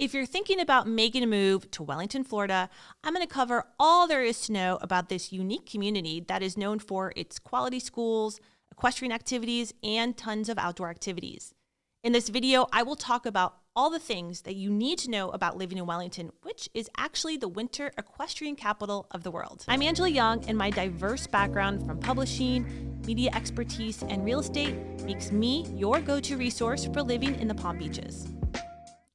If you're thinking about making a move to Wellington, Florida, I'm going to cover all there is to know about this unique community that is known for its quality schools, equestrian activities, and tons of outdoor activities. In this video, I will talk about all the things that you need to know about living in Wellington, which is actually the winter equestrian capital of the world. I'm Angela Young, and my diverse background from publishing, media expertise, and real estate makes me your go-to resource for living in the Palm Beaches.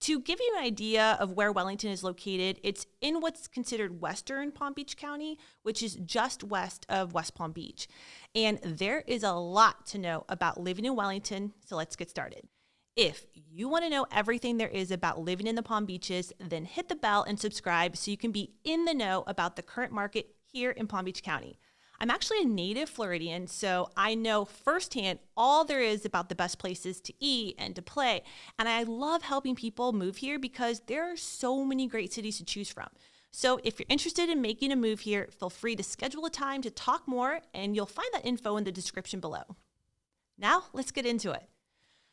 To give you an idea of where Wellington is located, it's in what's considered Western Palm Beach County, which is just west of West Palm Beach. And there is a lot to know about living in Wellington, so let's get started. If you want to know everything there is about living in the Palm Beaches, then hit the bell and subscribe so you can be in the know about the current market here in Palm Beach County. I'm actually a native Floridian, so I know firsthand all there is about the best places to eat and to play. And I love helping people move here because there are so many great cities to choose from. So if you're interested in making a move here, feel free to schedule a time to talk more, and you'll find that info in the description below. Now, let's get into it.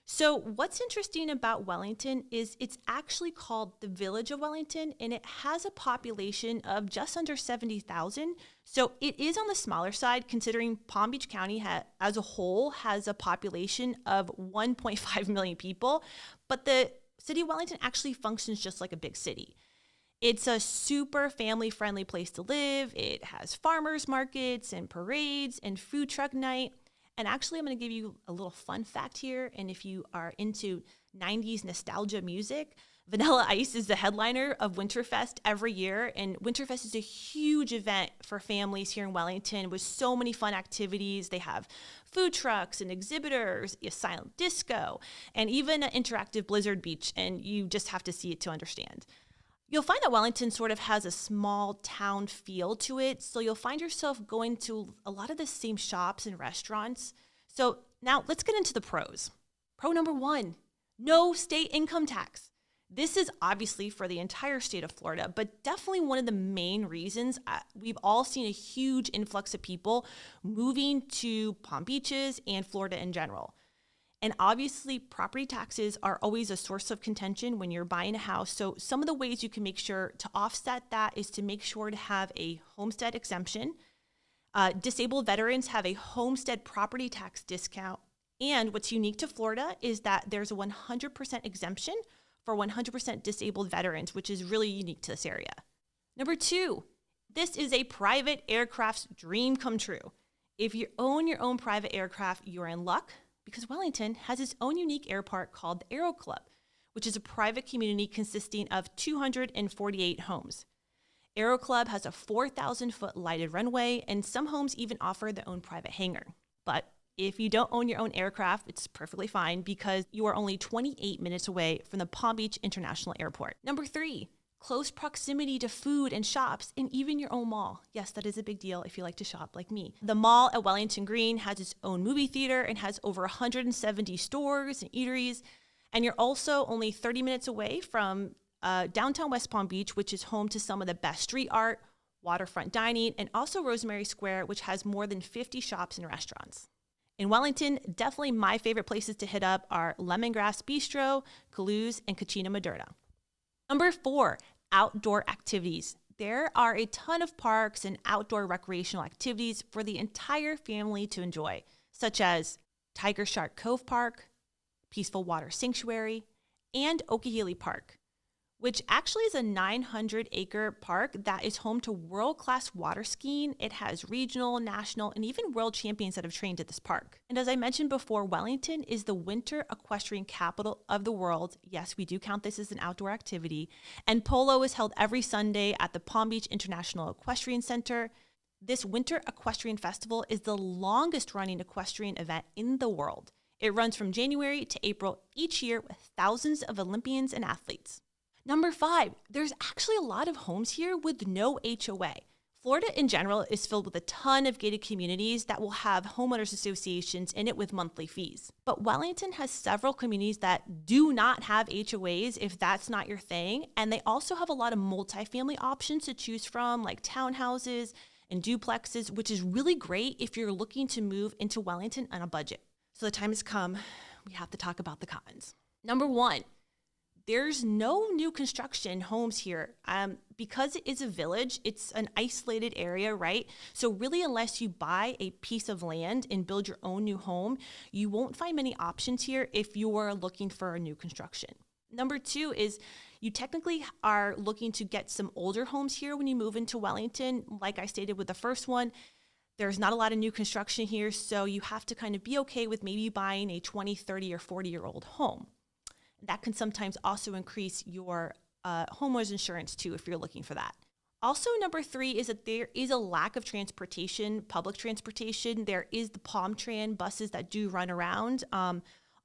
So what's interesting about Wellington is it's actually called the Village of Wellington, and it has a population of just under 70,000. So it is on the smaller side, considering Palm Beach County as a whole has a population of 1.5 million people. But the city of Wellington actually functions just like a big city. It's a super family-friendly place to live. It has farmers markets and parades and food truck night. And actually, I'm going to give you a little fun fact here. And if you are into 90s nostalgia music, Vanilla Ice is the headliner of Winterfest every year. And Winterfest is a huge event for families here in Wellington with so many fun activities. They have food trucks and exhibitors, a silent disco, and even an interactive blizzard beach. And you just have to see it to understand. You'll find that Wellington sort of has a small town feel to it, so you'll find yourself going to a lot of the same shops and restaurants. So now let's get into the pros. Pro number one, no state income tax. This is obviously for the entire state of Florida, but definitely one of the main reasons we've all seen a huge influx of people moving to Palm Beaches and Florida in general. And obviously, property taxes are always a source of contention when you're buying a house. So some of the ways you can make sure to offset that is to make sure to have a homestead exemption. Disabled veterans have a homestead property tax discount. And what's unique to Florida is that there's a 100% exemption for 100% disabled veterans, which is really unique to this area. Number two, this is a private aircraft's dream come true. If you own your own private aircraft, you're in luck, because Wellington has its own unique air park called the Aero Club, which is a private community consisting of 248 homes. Aero Club has a 4,000-foot lighted runway, and some homes even offer their own private hangar. But if you don't own your own aircraft, it's perfectly fine because you are only 28 minutes away from the Palm Beach International Airport. Number three, close proximity to food and shops, and even your own mall. Yes, that is a big deal if you like to shop like me. The mall at Wellington Green has its own movie theater and has over 170 stores and eateries. And you're also only 30 minutes away from downtown West Palm Beach, which is home to some of the best street art, waterfront dining, and also Rosemary Square, which has more than 50 shops and restaurants. In Wellington, definitely my favorite places to hit up are Lemongrass Bistro, Calu's, and Cucina Moderna. Number four, outdoor activities. There are a ton of parks and outdoor recreational activities for the entire family to enjoy, such as Tiger Shark Cove Park, Peaceful Water Sanctuary, and Okehele Park, which actually is a 900-acre park that is home to world-class water skiing. It has regional, national, and even world champions that have trained at this park. And as I mentioned before, Wellington is the winter equestrian capital of the world. Yes, we do count this as an outdoor activity. And polo is held every Sunday at the Palm Beach International Equestrian Center. This Winter Equestrian Festival is the longest-running equestrian event in the world. It runs from January to April each year with thousands of Olympians and athletes. Number five, there's actually a lot of homes here with no HOA. Florida in general is filled with a ton of gated communities that will have homeowners associations in it with monthly fees. But Wellington has several communities that do not have HOAs if that's not your thing. And they also have a lot of multifamily options to choose from, like townhouses and duplexes, which is really great if you're looking to move into Wellington on a budget. So the time has come. We have to talk about the cons. Number one, There's no new construction homes here. Because it is a village, it's an isolated area, right? So really, unless you buy a piece of land and build your own new home, you won't find many options here if you are looking for a new construction. Number two is you technically are looking to get some older homes here when you move into Wellington. Like I stated with the first one, there's not a lot of new construction here, so you have to kind of be okay with maybe buying a 20, 30, or 40-year-old home. That can sometimes also increase your homeowner's insurance too if you're looking for that. Also, number three is that there is a lack of transportation, public transportation. There is the Palm Tran buses that do run around.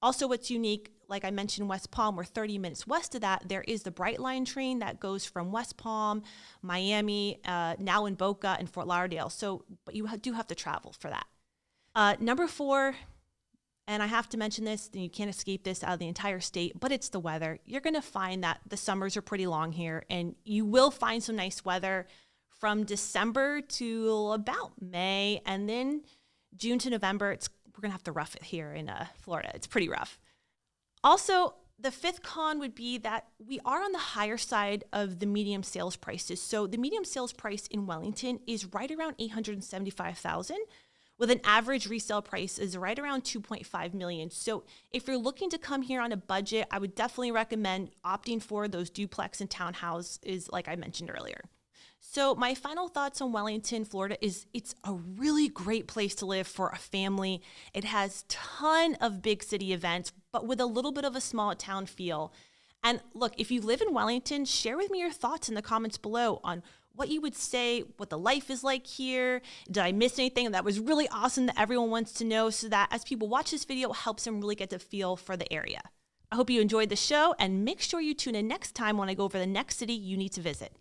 Also, what's unique, like I mentioned, West Palm, we're 30 minutes west of that. There is the Brightline train that goes from West Palm, Miami, now in Boca, and Fort Lauderdale. But you do have to travel for that. Number four, and I have to mention this, and you can't escape this out of the entire state, but it's the weather. You're going to find that the summers are pretty long here, and you will find some nice weather from December to about May, and then June to November, we're going to have to rough it here in Florida. It's pretty rough. Also, the fifth con would be that we are on the higher side of the medium sales prices. So the medium sales price in Wellington is right around $875,000. With an average resale price is right around $2.5 million. So if you're looking to come here on a budget, I would definitely recommend opting for those duplex and townhouses like I mentioned earlier. So my final thoughts on Wellington, Florida is it's a really great place to live for a family. It has a ton of big city events, but with a little bit of a small town feel. And look, if you live in Wellington, share with me your thoughts in the comments below on what you would say, what the life is like here. Did I miss anything that was really awesome that everyone wants to know, so that as people watch this video, it helps them really get the feel for the area. I hope you enjoyed the show, and make sure you tune in next time when I go over the next city you need to visit.